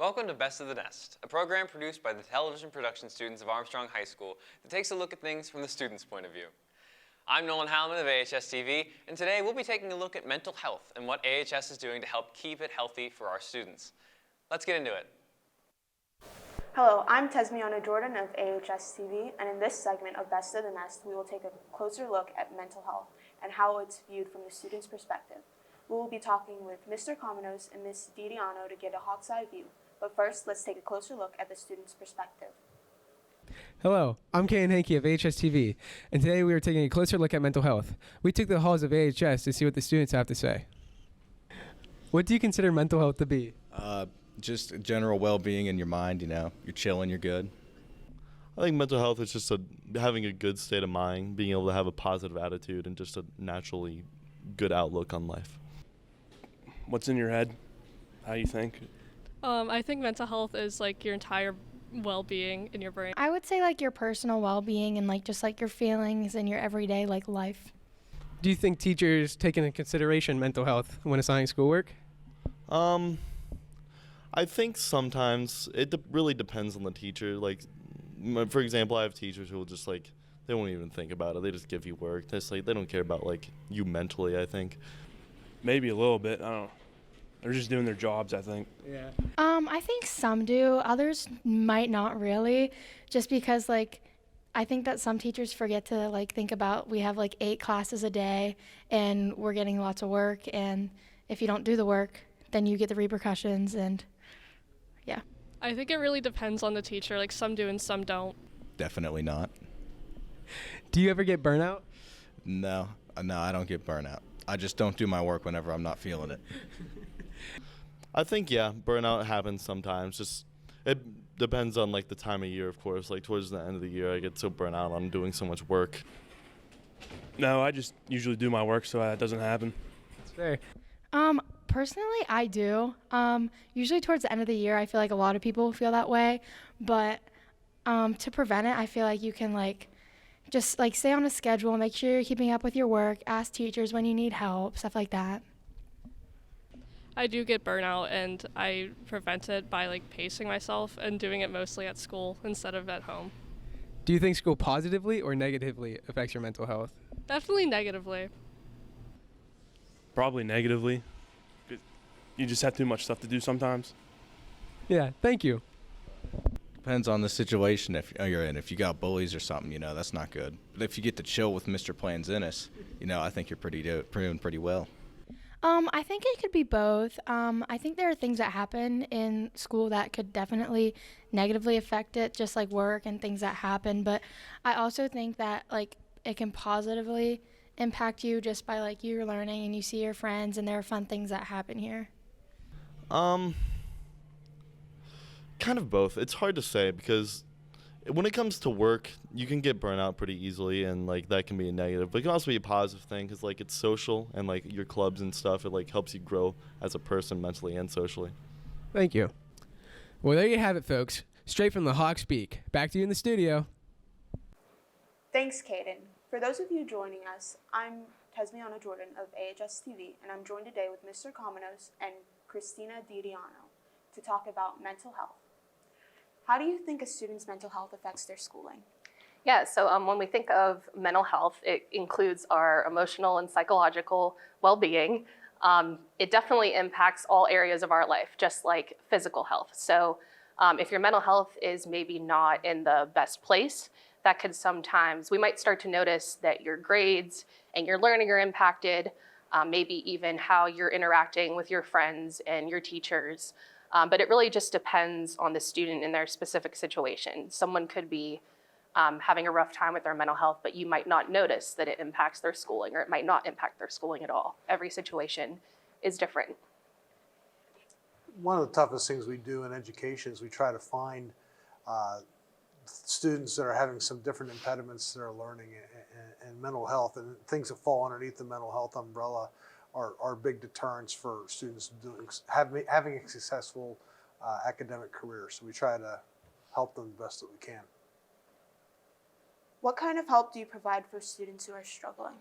Welcome to Best of the Nest, a program produced by the television production students of Armstrong High School that takes a look at things from the student's point of view. I'm Nolan Howman of AHS-TV, and today we'll be taking a look at mental health and what AHS is doing to help keep it healthy for our students. Let's get into it. Hello, I'm Tesmiana Jordan of AHS-TV, and in this segment of Best of the Nest, we will take a closer look at mental health and how it's viewed from the student's perspective. We will be talking with Mr. Cominos and Ms. DiDiano to get a hawk's eye view. But first, let's take a closer look at the student's perspective. Hello, I'm Kayan Hankey of AHS-TV, and today we are taking a closer look at mental health. We took the halls of AHS to see what the students have to say. What do you consider mental health to be? Just general well-being in your mind, you're chilling, you're good. I think mental health is just having a good state of mind, being able to have a positive attitude, and just a naturally good outlook on life. What's in your head? How you think? I think mental health is like your entire well-being in your brain. I would say like your personal well-being and just your feelings and your everyday life. Do you think teachers take into consideration mental health when assigning schoolwork? I think sometimes it really depends on the teacher. For example, I have teachers who will just they won't even think about it. They just give you work. They don't care about you mentally, I think. Maybe a little bit. I don't know. They're just doing their jobs, I think. Yeah. I think some do. Others might not really, just because I think that some teachers forget to think about we have 8 classes a day and we're getting lots of work, and if you don't do the work, then you get the repercussions, and yeah. I think it really depends on the teacher. Some do and some don't. Definitely not. Do you ever get burnout? No, I don't get burnout. I just don't do my work whenever I'm not feeling it. I think, yeah, burnout happens sometimes. It depends on, the time of year, of course. Towards the end of the year, I get so burnt out on doing so much work. No, I just usually do my work so that doesn't happen. That's fair. Personally, I do. Usually towards the end of the year, I feel like a lot of people feel that way, but to prevent it, I feel like you can just stay on a schedule, make sure you're keeping up with your work, ask teachers when you need help, stuff like that. I do get burnout, and I prevent it by pacing myself and doing it mostly at school instead of at home. Do you think school positively or negatively affects your mental health? Definitely negatively. Probably negatively. You just have too much stuff to do sometimes. Yeah, thank you. Depends on the situation you're in. If you got bullies or something, that's not good. But if you get to chill with Mr. Planzinis, I think you're doing pretty well. I think it could be both. I think there are things that happen in school that could definitely negatively affect it, just like work and things that happen. But I also think that it can positively impact you just by you're learning and you see your friends and there are fun things that happen here. Kind of both. It's hard to say because when it comes to work, you can get burnt out pretty easily, and that can be a negative. But it can also be a positive thing because it's social, and your clubs and stuff, it helps you grow as a person mentally and socially. Thank you. Well, there you have it, folks. Straight from the Hawk's Beak. Back to you in the studio. Thanks, Caden. For those of you joining us, I'm Tesmiana Jordan of AHS-TV, and I'm joined today with Mr. Cominos and Christina DiDiano to talk about mental health. How do you think a student's mental health affects their schooling? Yeah, so when we think of mental health, it includes our emotional and psychological well-being. It definitely impacts all areas of our life, just like physical health. So if your mental health is maybe not in the best place, that could sometimes, we might start to notice that your grades and your learning are impacted, maybe even how you're interacting with your friends and your teachers. But it really just depends on the student in their specific situation. Someone could be having a rough time with their mental health, but you might not notice that it impacts their schooling, or it might not impact their schooling at all. Every situation is different. One of the toughest things we do in education is we try to find students that are having some different impediments to their learning and mental health, and things that fall underneath the mental health umbrella are big deterrents for students having a successful academic career. So we try to help them the best that we can. What kind of help do you provide for students who are struggling?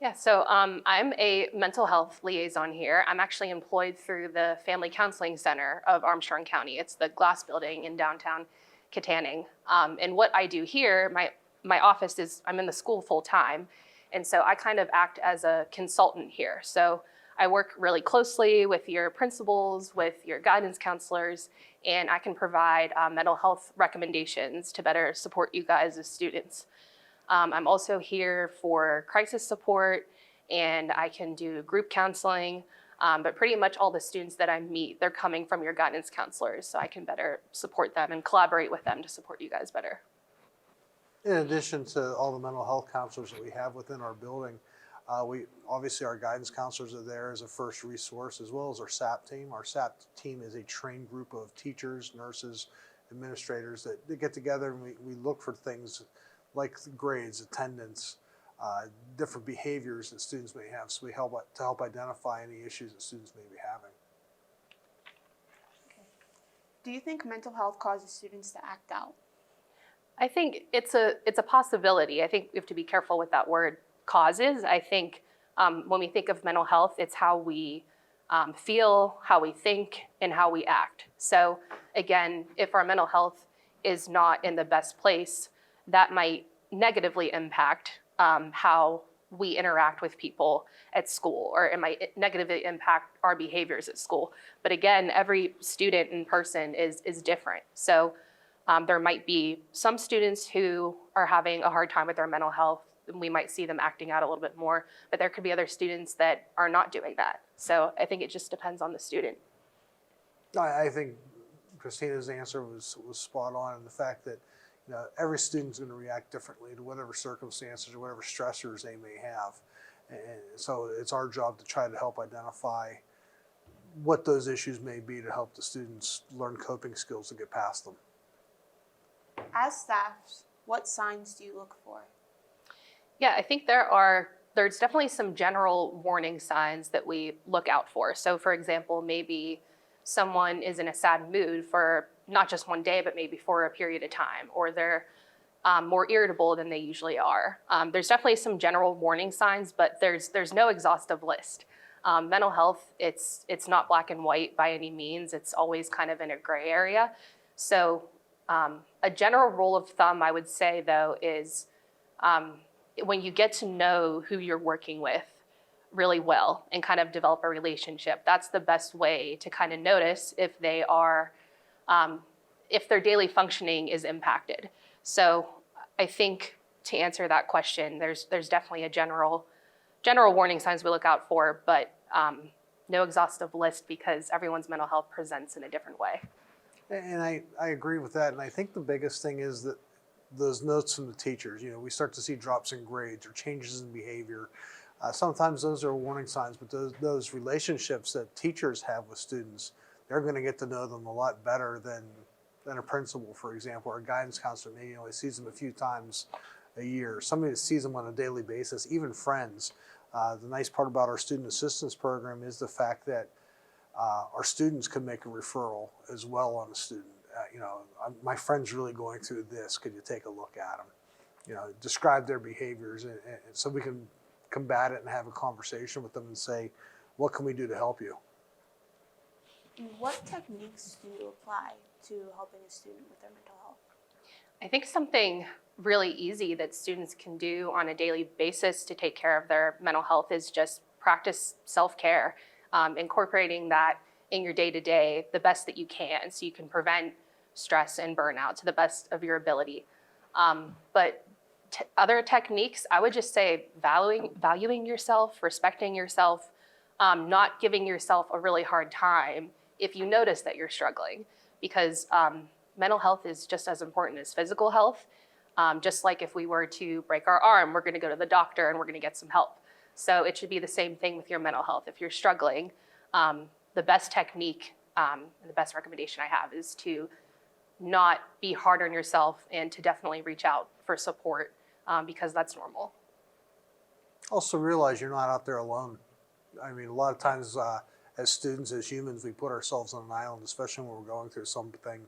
Yeah, so I'm a mental health liaison here. I'm actually employed through the Family Counseling Center of Armstrong County. It's the glass building in downtown Katanning. And what I do here, my office is, I'm in the school full time. And so I kind of act as a consultant here. So I work really closely with your principals, with your guidance counselors, and I can provide mental health recommendations to better support you guys as students. I'm also here for crisis support, and I can do group counseling, but pretty much all the students that I meet, they're coming from your guidance counselors, so I can better support them and collaborate with them to support you guys better. In addition to all the mental health counselors that we have within our building, obviously our guidance counselors are there as a first resource, as well as our SAP team. Our SAP team is a trained group of teachers, nurses, administrators that get together, and we look for things like grades, attendance, different behaviors that students may have. So we help identify any issues that students may be having. Do you think mental health causes students to act out? I think it's a possibility. I think we have to be careful with that word causes. I think when we think of mental health, it's how we feel, how we think, and how we act. So again, if our mental health is not in the best place, that might negatively impact how we interact with people at school, or it might negatively impact our behaviors at school. But again, every student and person is different. So there might be some students who are having a hard time with their mental health, and we might see them acting out a little bit more, but there could be other students that are not doing that. So I think it just depends on the student. I think Christina's answer was spot on in the fact that every student's going to react differently to whatever circumstances or whatever stressors they may have. And so it's our job to try to help identify what those issues may be to help the students learn coping skills to get past them. As staff, what signs do you look for? Yeah, I think there's definitely some general warning signs that we look out for. So for example, maybe someone is in a sad mood for not just one day, but maybe for a period of time, or they're more irritable than they usually are. There's definitely some general warning signs, but there's no exhaustive list. Mental health, it's not black and white by any means. It's always kind of in a gray area. So a general rule of thumb, I would say, though, is when you get to know who you're working with really well and kind of develop a relationship, that's the best way to kind of notice if they are, if their daily functioning is impacted. So I think to answer that question, there's definitely a general warning signs we look out for, but no exhaustive list because everyone's mental health presents in a different way. And I agree with that. And I think the biggest thing is that those notes from the teachers, we start to see drops in grades or changes in behavior. Sometimes those are warning signs, but those relationships that teachers have with students, they're going to get to know them a lot better than a principal, for example, or a guidance counselor maybe only sees them a few times a year. Somebody that sees them on a daily basis, even friends. The nice part about our student assistance program is the fact that our students can make a referral as well on a student. My friend's really going through this. Could you take a look at them? Describe their behaviors, and so we can combat it and have a conversation with them and say, what can we do to help you? What techniques do you apply to helping a student with their mental health? I think something really easy that students can do on a daily basis to take care of their mental health is just practice self-care, incorporating that in your day-to-day the best that you can so you can prevent stress and burnout to the best of your ability. But other techniques, I would just say valuing yourself, respecting yourself, not giving yourself a really hard time if you notice that you're struggling, because mental health is just as important as physical health. Just like if we were to break our arm, we're going to go to the doctor and we're going to get some help. So it should be the same thing with your mental health. If you're struggling, the best technique and the best recommendation I have is to not be hard on yourself and to definitely reach out for support because that's normal. Also realize you're not out there alone. I mean, a lot of times as students, as humans, we put ourselves on an island, especially when we're going through something,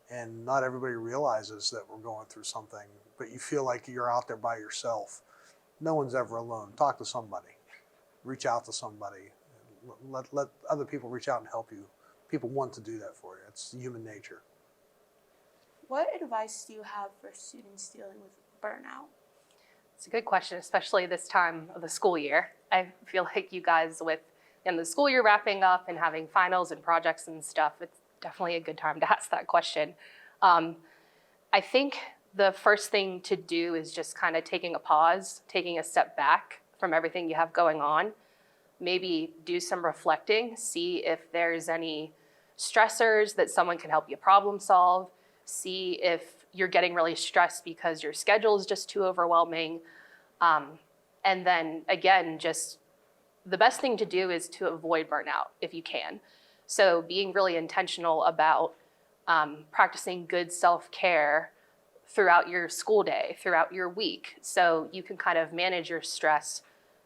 and not everybody realizes that we're going through something, but you feel like you're out there by yourself. no one's ever alone. Talk to somebody. Reach out to somebody. Let other people reach out and help you. People want to do that for you. It's human nature. What advice do you have for students dealing with burnout? It's a good question, especially this time of the school year. I feel like you guys with the school year wrapping up and having finals and projects and stuff, it's definitely a good time to ask that question. I think the first thing to do is just kind of taking a pause, taking a step back from everything you have going on. Maybe do some reflecting, see if there's any stressors that someone can help you problem solve, see if you're getting really stressed because your schedule is just too overwhelming. And then again, just the best thing to do is to avoid burnout if you can. So being really intentional about practicing good self-care throughout your school day, throughout your week, so you can kind of manage your stress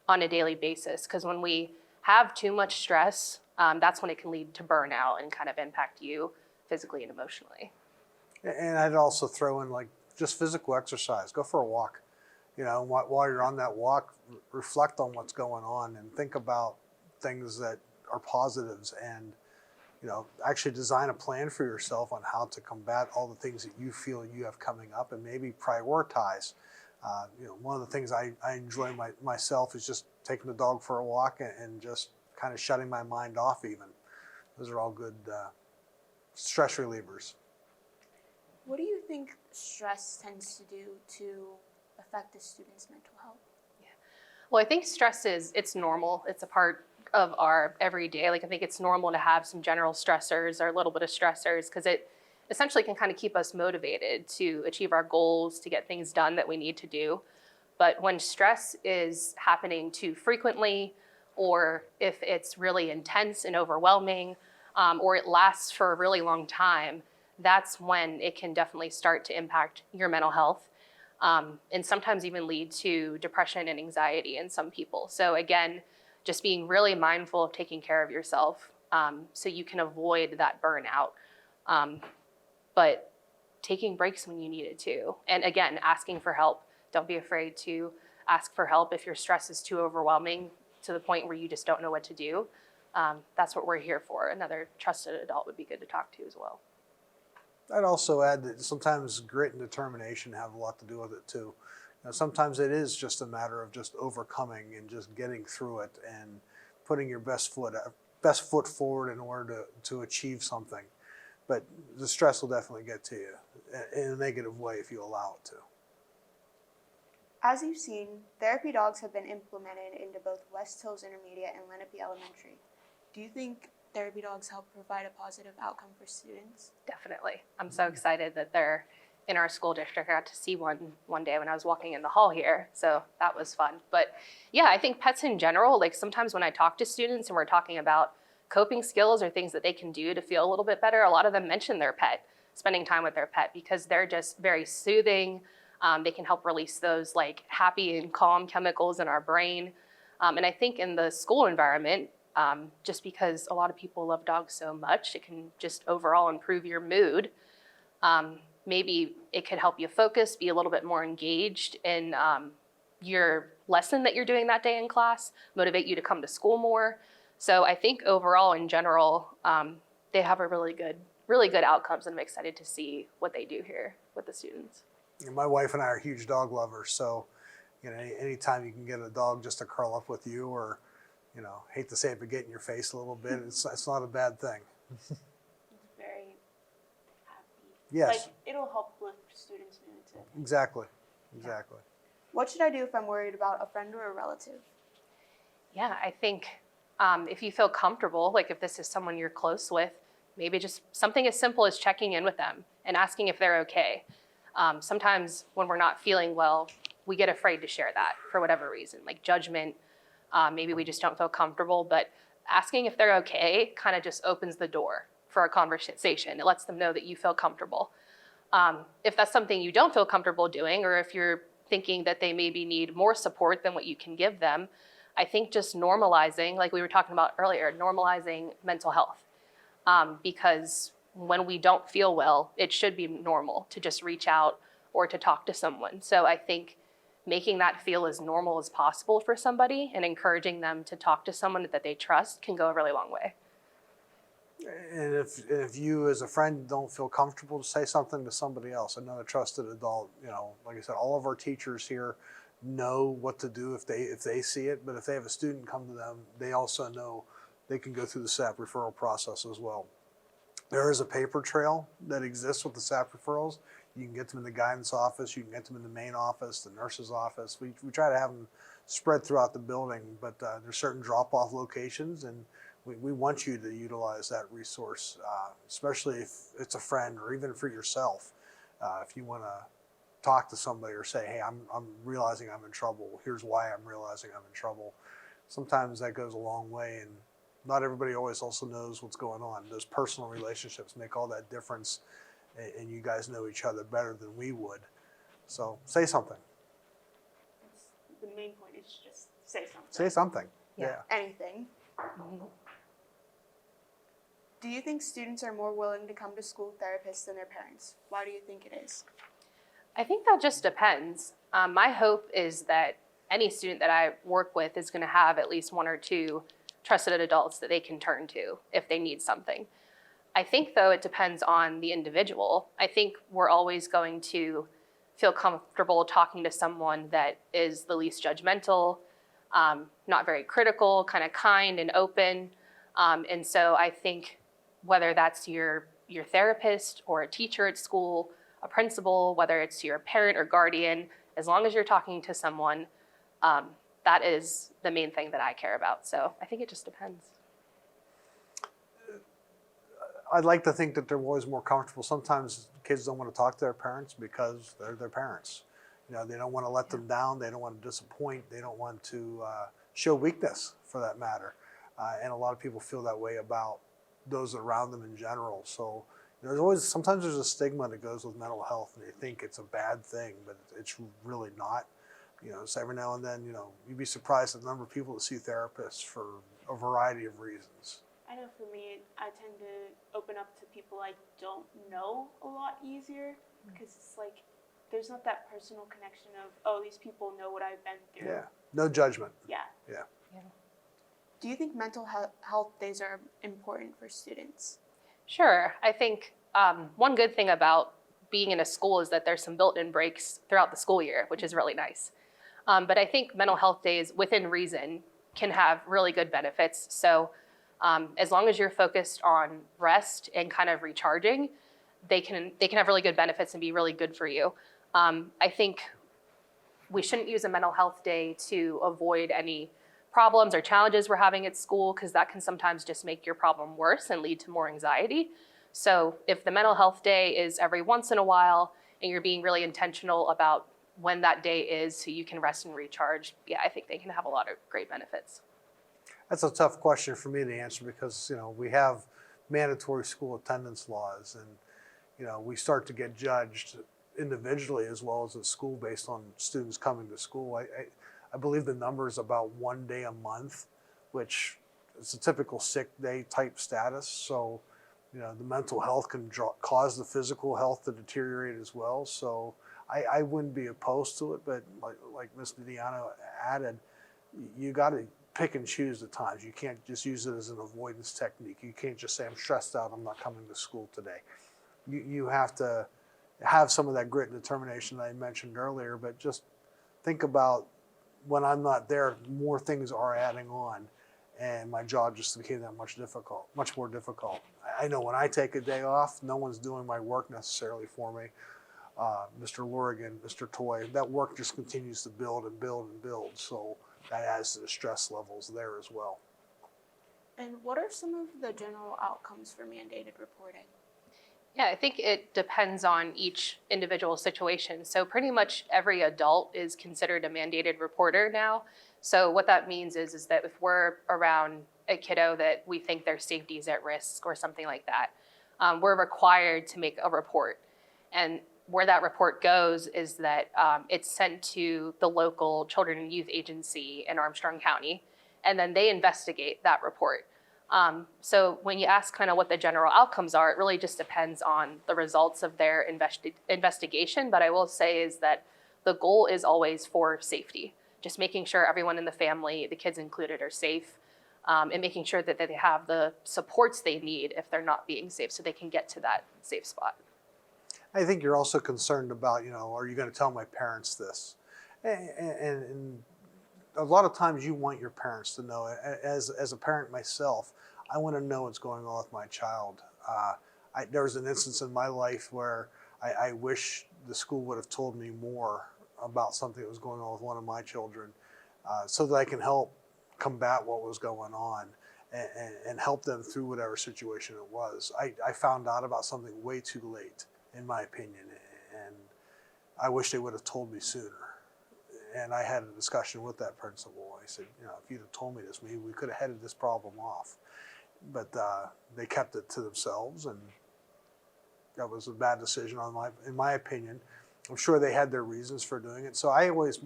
on a daily basis. Because when we have too much stress, that's when it can lead to burnout and kind of impact you physically and emotionally. And I'd also throw in like just physical exercise. Go for a walk. You know, while you're on that walk, reflect on what's going on and think about things that are positives, and you know, actually design a plan for yourself on how to combat all the things that you feel you have coming up, and maybe prioritize. You know, one of the things I enjoy myself is just taking the dog for a walk and just kind of shutting my mind off even. Those are all good stress relievers. What do you think stress tends to do to affect a student's mental health? Well, I think stress it's normal. It's a part of our everyday. Like, I think it's normal to have some general stressors or a little bit of stressors, because it essentially can kind of keep us motivated to achieve our goals, to get things done that we need to do. But when stress is happening too frequently, or if it's really intense and overwhelming, or it lasts for a really long time, that's when it can definitely start to impact your mental health. And sometimes even lead to depression and anxiety in some people. So again, just being really mindful of taking care of yourself, so you can avoid that burnout. But taking breaks when you need it too. And again, asking for help. Don't be afraid to ask for help if your stress is too overwhelming to the point where you just don't know what to do. That's what we're here for. Another trusted adult would be good to talk to as well. I'd also add that sometimes grit and determination have a lot to do with it too. You know, sometimes it is just a matter of just overcoming and just getting through it and putting your best foot forward in order to achieve something. But the stress will definitely get to you in a negative way if you allow it to. As you've seen, therapy dogs have been implemented into both West Hills Intermediate and Lenape Elementary. Do you think therapy dogs help provide a positive outcome for students? Definitely. I'm so excited that they're in our school district. I got to see one day when I was walking in the hall here, so that was fun. But yeah, I think pets in general, like sometimes when I talk to students and we're talking about coping skills or things that they can do to feel a little bit better, a lot of them mention their pet, spending time with their pet, because they're just very soothing. They can help release those like happy and calm chemicals in our brain. And I think in the school environment, just because a lot of people love dogs so much, it can just overall improve your mood. Maybe it could help you focus, be a little bit more engaged in your lesson that you're doing that day in class, motivate you to come to school more. So I think overall, in general, they have a really good outcomes, and I'm excited to see what they do here with the students. And my wife and I are huge dog lovers, so you know, anytime you can get a dog just to curl up with you, or you know, hate to say it, but get in your face a little bit, it's not a bad thing. It's very happy. Yes. Like, it'll help lift students' moods. Exactly. What should I do if I'm worried about a friend or a relative? Yeah, I think if you feel comfortable, like if this is someone you're close with, maybe just something as simple as checking in with them and asking if they're okay. Sometimes when we're not feeling well, we get afraid to share that for whatever reason, like judgment. Maybe we just don't feel comfortable, but asking if they're okay kind of just opens the door for a conversation. It lets them know that you feel comfortable. If that's something you don't feel comfortable doing, or if you're thinking that they maybe need more support than what you can give them, I think just normalizing, like we were talking about earlier, normalizing mental health. Because when we don't feel well, it should be normal to just reach out or to talk to someone. So I think making that feel as normal as possible for somebody and encouraging them to talk to someone that they trust can go a really long way. And if you as a friend don't feel comfortable to say something to somebody else, another trusted adult, like I said, all of our teachers here know what to do if they see it, but if they have a student come to them, they also know they can go through the SAP referral process as well. There is a paper trail that exists with the SAP referrals. You can get them in the guidance office, you can get them in the main office, the nurse's office. We try to have them spread throughout the building, but there's certain drop-off locations, and we want you to utilize that resource, especially if it's a friend or even for yourself. If you want to talk to somebody or say, hey, I'm realizing I'm in trouble. Here's why I'm realizing I'm in trouble. Sometimes that goes a long way, and not everybody always also knows what's going on. Those personal relationships make all that difference, and you guys know each other better than we would. So say something. The main point is just say something. Say something. Yeah. Anything. Do you think students are more willing to come to school with therapists than their parents? Why do you think it is? I think that just depends. My hope is that any student that I work with is going to have at least one or two trusted adults that they can turn to if they need something. I think, though, it depends on the individual. I think we're always going to feel comfortable talking to someone that is the least judgmental, not very critical, kind of kind and open. And so I think whether that's your therapist or a teacher at school, a principal, whether it's your parent or guardian, as long as you're talking to someone, that is the main thing that I care about. So I think it just depends. I'd like to think that they're always more comfortable. Sometimes kids don't want to talk to their parents because they're their parents. They don't want to let them down. They don't want to disappoint. They don't want to show weakness, for that matter. And a lot of people feel that way about those around them in general. So sometimes there's a stigma that goes with mental health, and they think it's a bad thing, but it's really not. So every now and then, you'd be surprised at the number of people that see therapists for a variety of reasons. I know for me, I tend to open up to people I don't know a lot easier, because it's like there's not that personal connection of, oh, these people know what I've been through. Yeah, no judgment. Yeah. Yeah. Do you think mental health days are important for students? Sure. I think one good thing about being in a school is that there's some built-in breaks throughout the school year, which is really nice. But I think mental health days, within reason, can have really good benefits. So as long as you're focused on rest and kind of recharging, they can have really good benefits and be really good for you. I think we shouldn't use a mental health day to avoid any problems or challenges we're having at school, because that can sometimes just make your problem worse and lead to more anxiety. So if the mental health day is every once in a while and you're being really intentional about when that day is so you can rest and recharge, I think they can have a lot of great benefits. That's a tough question for me to answer, because we have mandatory school attendance laws, and we start to get judged individually as well as at school based on students coming to school. I believe the number is about 1 day a month, which is a typical sick day type status. So, the mental health can cause the physical health to deteriorate as well. So I wouldn't be opposed to it, but like Ms. Didiano added, you got to pick and choose the times. You can't just use it as an avoidance technique. You can't just say, I'm stressed out, I'm not coming to school today. You have to have some of that grit and determination that I mentioned earlier, but just think about when I'm not there, more things are adding on, and my job just became that much more difficult. I know when I take a day off, no one's doing my work necessarily for me. Mr. Lurigan, Mr. Toy, that work just continues to build and build and build. So that adds to the stress levels there as well. And what are some of the general outcomes for mandated reporting? Yeah, I think it depends on each individual situation. So pretty much every adult is considered a mandated reporter now. So what that means is that if we're around a kiddo that we think their safety is at risk or something like that, we're required to make a report. And where that report goes is that it's sent to the local children and youth agency in Armstrong County, and then they investigate that report. So when you ask kind of what the general outcomes are, it really just depends on the results of their investigation. But I will say is that the goal is always for safety, just making sure everyone in the family, the kids included, are safe, and making sure that they have the supports they need if they're not being safe so they can get to that safe spot. I think you're also concerned about, are you going to tell my parents this? And a lot of times you want your parents to know. As a parent myself, I want to know what's going on with my child. There was an instance in my life where I wish the school would have told me more about something that was going on with one of my children, so that I can help combat what was going on and help them through whatever situation it was. I found out about something way too late, in my opinion, and I wish they would have told me sooner. And I had a discussion with that principal. I said, if you'd have told me this, maybe we could have headed this problem off. But they kept it to themselves, and that was a bad decision in my opinion. I'm sure they had their reasons for doing it. So I always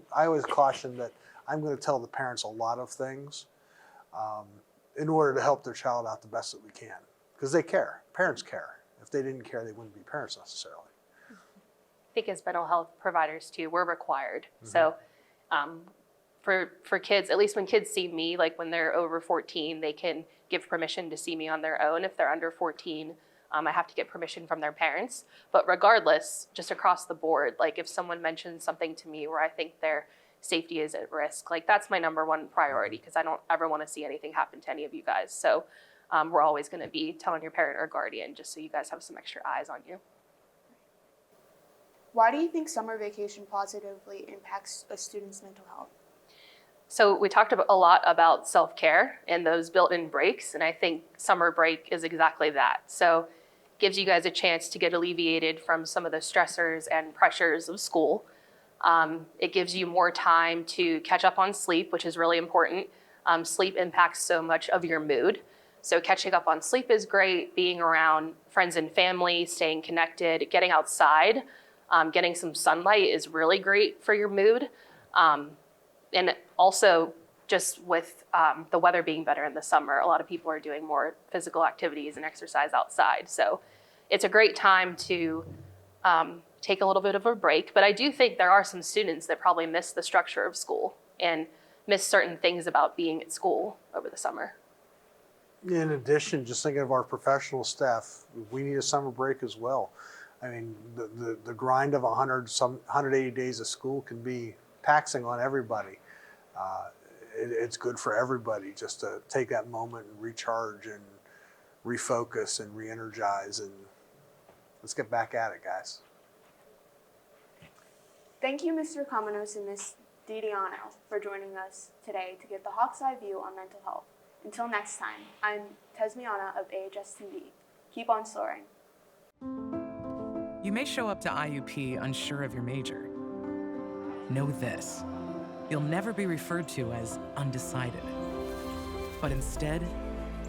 caution that I'm going to tell the parents a lot of things in order to help their child out the best that we can, because they care. Parents care. If they didn't care, they wouldn't be parents necessarily. I think as mental health providers too, we're required. So for kids, at least when kids see me, like when they're over 14, they can give permission to see me on their own. If they're under 14, I have to get permission from their parents. But regardless, just across the board, like if someone mentions something to me where I think their safety is at risk, like that's my number one priority, because I don't ever want to see anything happen to any of you guys. So we're always going to be telling your parent or guardian, just so you guys have some extra eyes on you. Why do you think summer vacation positively impacts a student's mental health? So we talked a lot about self-care and those built-in breaks, and I think summer break is exactly that. So it gives you guys a chance to get alleviated from some of the stressors and pressures of school. It gives you more time to catch up on sleep, which is really important. Sleep impacts so much of your mood. So catching up on sleep is great, being around friends and family, staying connected, getting outside, getting some sunlight is really great for your mood. And also just with the weather being better in the summer, a lot of people are doing more physical activities and exercise outside. So it's a great time to take a little bit of a break. But I do think there are some students that probably miss the structure of school and miss certain things about being at school over the summer. In addition, just thinking of our professional staff, we need a summer break as well. I mean, the grind of 180 days of school can be taxing on everybody. It's good for everybody just to take that moment and recharge and refocus and re-energize, and let's get back at it, guys. Thank you, Mr. Kamenos and Ms. DiDiano, for joining us today to get the Hawk's Eye view on mental health. Until next time, I'm Tesmiana of AHS-TV. Keep on soaring. You may show up to IUP unsure of your major. Know this: you'll never be referred to as undecided, but instead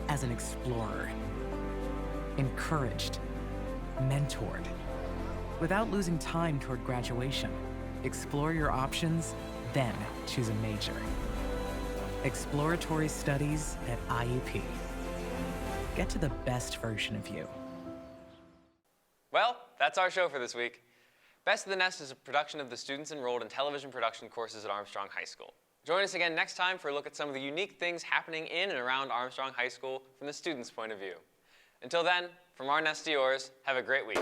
as an explorer, encouraged, mentored. Without losing time toward graduation, explore your options, then choose a major. Exploratory studies at IUP. Get to the best version of you. Well, that's our show for this week. Best of the Nest is a production of the students enrolled in television production courses at Armstrong High School. Join us again next time for a look at some of the unique things happening in and around Armstrong High School from the students' point of view. Until then, from our nest to yours, have a great week.